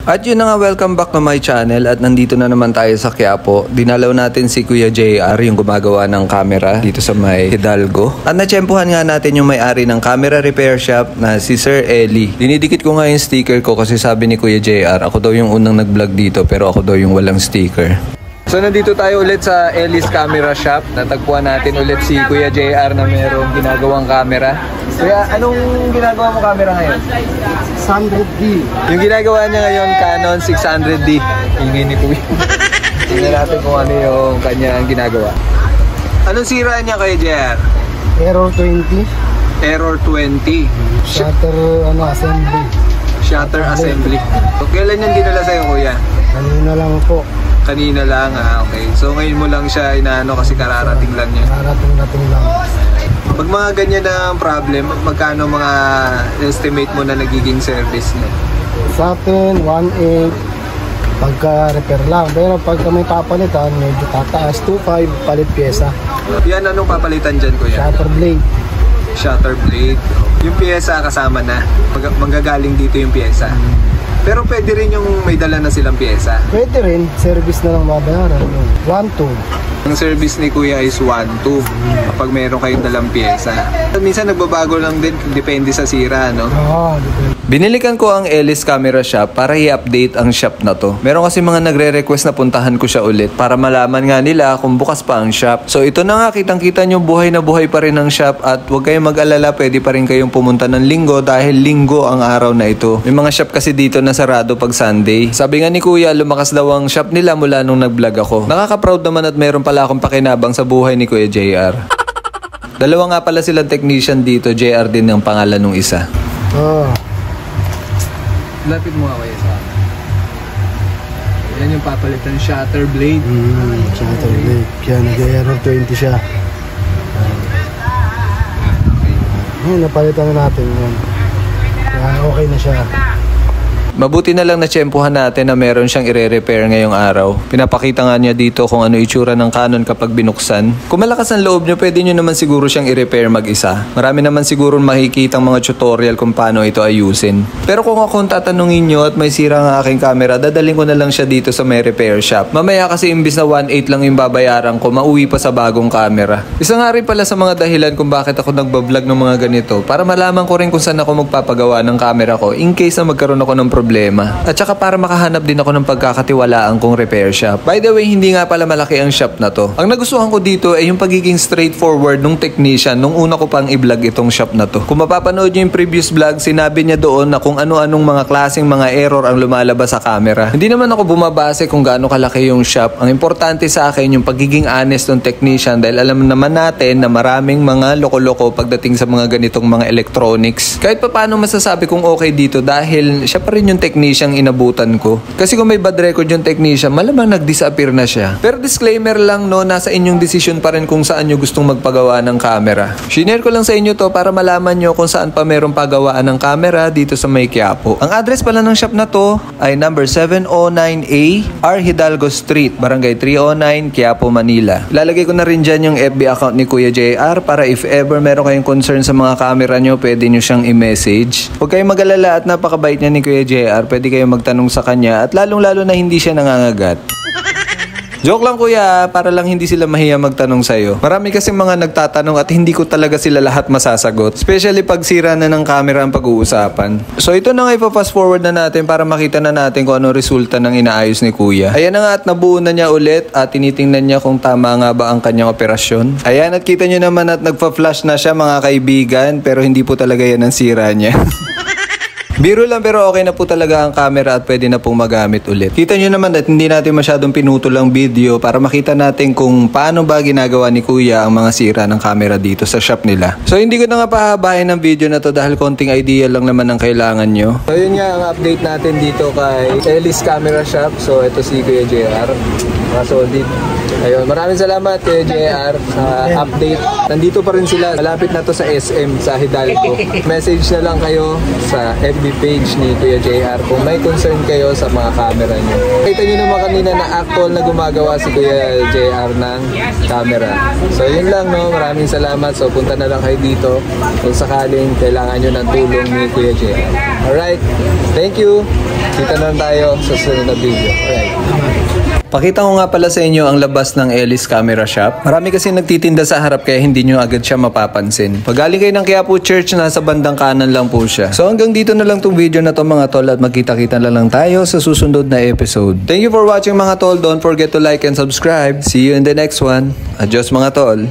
At yun na nga, welcome back to my channel at nandito na naman tayo sa Quiapo. Dinalaw natin si Kuya JR, yung gumagawa ng camera dito sa may Hidalgo. At natsyempohan nga natin yung may-ari ng camera repair shop na si Sir Eli. Dinidikit ko nga yung sticker ko kasi sabi ni Kuya JR, ako daw yung unang nag-vlog dito pero ako daw yung walang sticker. So nandito tayo ulit sa Eli's Camera Shop. Natagpuan natin ulit si Kuya JR na mayroong ginagawang camera. Kuya, anong ginagawa mo camera ngayon? 600D. Yung ginagawa niya ngayon, Canon 600D. Ingay ni Kuya. Tingnan natin kung ano yung kanyang ginagawa. Anong sira niya kay JR? Error 20. Error 20. Shutter assembly. Shutter assembly. So, kailan yung dinala sa'yo, Kuya? Kanina lang po. Kanina lang, okay. So ngayon mo lang siya inaano kasi kararating lang niya. Kararating lang. Pag mga ganyan na problem, magkano mga estimate mo na nagiging service niya? Sa akin, 1.8 pagka-repair lang. Pero pagka may papalitan, medyo tataas. 2.5 palit pyesa. Yan, anong papalitan dyan, Kuya? Shutter blade. Shutter blade. Yung pyesa kasama na. Manggagaling dito yung pyesa. Pero pwede rin yung may dala na silang pyesa. Pwede rin. Service na lang mabayaran. 1.2. Ang service ni Kuya is 1.2 kapag meron kayong dalang pyesa. Minsan nagbabago lang din, depende sa sira, no? Oo, depende. Binilikan ko ang Eli's Camera Shop para i-update ang shop na to. Meron kasi mga nagre-request na puntahan ko siya ulit para malaman nga nila kung bukas pa ang shop. So ito na nga, kitang-kita nyo, buhay na buhay pa rin ang shop at huwag kayong mag-alala, pwede pa rin kayong pumunta ng linggo dahil linggo ang araw na ito. May mga shop kasi dito na sarado pag Sunday. Sabi nga ni Kuya, lumakas daw ang shop nila mula nung nag-vlog ako. Nakaka-proud naman at meron pala akong pakinabang sa buhay ni Kuya JR. Dalawa nga pala silang technician dito, JR din ang pangalan nung isa. Lapit mo nga Kuya sa akin. Yan yung papalitan, shutter blade. Shutter blade. Kaya nag-error 20 siya. Napalitan na natin yan. Kaya okay na siya. Mabuti na lang na tsyempohan natin na meron siyang ire-repair ngayong araw. Pinapakita nga niya dito kung ano itsura ng Canon kapag binuksan. Kung malakas ang loob niyo, pwede niyo naman siguro siyang i-repair mag-isa. Marami naman siguro makikita ang mga tutorial kung paano ito ayusin. Pero kung ako tatanungin niyo at may sira ang aking camera, dadaling ko na lang siya dito sa may repair shop. Mamaya kasi imbis na 1.8 lang yung babayaran ko, mauwi pa sa bagong camera. Isa nga rin pala sa mga dahilan kung bakit ako nagbablog ng mga ganito, para malaman ko rin kung saan ako magpapagawa ng camera ko in case na magkaroon ako ng problema. At saka para makahanap din ako ng pagkakatiwalaan kong repair shop. By the way, hindi nga pala malaki ang shop na to. Ang nagustuhan ko dito ay yung pagiging straightforward nung technician nung una ko pang i-vlog itong shop na to. Kung mapapanood nyo yung previous vlog, sinabi niya doon na kung ano-anong mga klaseng mga error ang lumalabas sa camera. Hindi naman ako bumabase kung gaano kalaki yung shop. Ang importante sa akin yung pagiging honest ng technician dahil alam naman natin na maraming mga loko-loko pagdating sa mga ganitong mga electronics. Kahit pa paano masasabi kung okay dito dahil siya pa rin yung technician inabutan ko. Kasi kung may bad record yung technician, malamang nag-disappear na siya. Pero disclaimer lang, no, nasa inyong decision pa rin kung saan nyo gustong magpagawa ng camera. Shinare ko lang sa inyo to para malaman nyo kung saan pa merong pagawaan ng camera dito sa may Quiapo. Ang address pala ng shop na to ay number 709A R. Hidalgo Street, Barangay 309, Quiapo, Manila. Ilalagay ko na rin dyan yung FB account ni Kuya JR para if ever meron kayong concern sa mga camera nyo, pwede nyo siyang i-message. Huwag kayong mag-alala at napakabait niya ni Kuya JR. Pwede kayong magtanong sa kanya at lalong-lalo na hindi siya nangangagat. Joke lang Kuya, para lang hindi sila mahiya magtanong sa'yo. Marami kasing mga nagtatanong at hindi ko talaga sila lahat masasagot. Especially pag sira na ng camera ang pag-uusapan. So ito na nga, ipa-fast forward na natin para makita na natin kung ano resulta ng inaayos ni Kuya. Ayan na nga at nabuo na niya ulit at tinitingnan niya kung tama nga ba ang kanyang operasyon. Ayan at kita nyo naman at nagpa-flash na siya mga kaibigan, pero hindi po talaga yan ang sira niya. Biro lang pero okay na po talaga ang camera at pwede na pong magamit ulit. Kita nyo naman at hindi natin masyadong pinutol ang video para makita natin kung paano ba ginagawa ni Kuya ang mga sira ng camera dito sa shop nila. So hindi ko na nga pahabahin ang video na to dahil konting idea lang naman ang kailangan nyo. So yun nga ang update natin dito kay Eli's Camera Shop. So ito si Kuya JR. Mga solid. Ayun, maraming salamat Kuya JR sa update. Nandito pa rin sila. Malapit na to sa SM, sa Hidalgo. Message na lang kayo sa FB page ni Kuya JR kung may concern kayo sa mga camera niyo. Kita niyo naman kanina na actual na gumagawa si Kuya JR ng camera. So yun lang, no. Maraming salamat. So punta na lang kayo dito kung sakaling kailangan nyo ng tulong ni Kuya JR. Alright, thank you. Kita na lang tayo sa susunod na video. Alright. Pakita ko nga pala sa inyo ang labas ng Ellis Camera Shop. Marami kasi nagtitinda sa harap kaya hindi nyo agad siya mapapansin. Pag galing kayo ng Quiapo Church, nasa bandang kanan lang po siya. So hanggang dito na lang tong video na to mga tol at magkita-kita na lang tayo sa susunod na episode. Thank you for watching mga tol. Don't forget to like and subscribe. See you in the next one. Adios mga tol.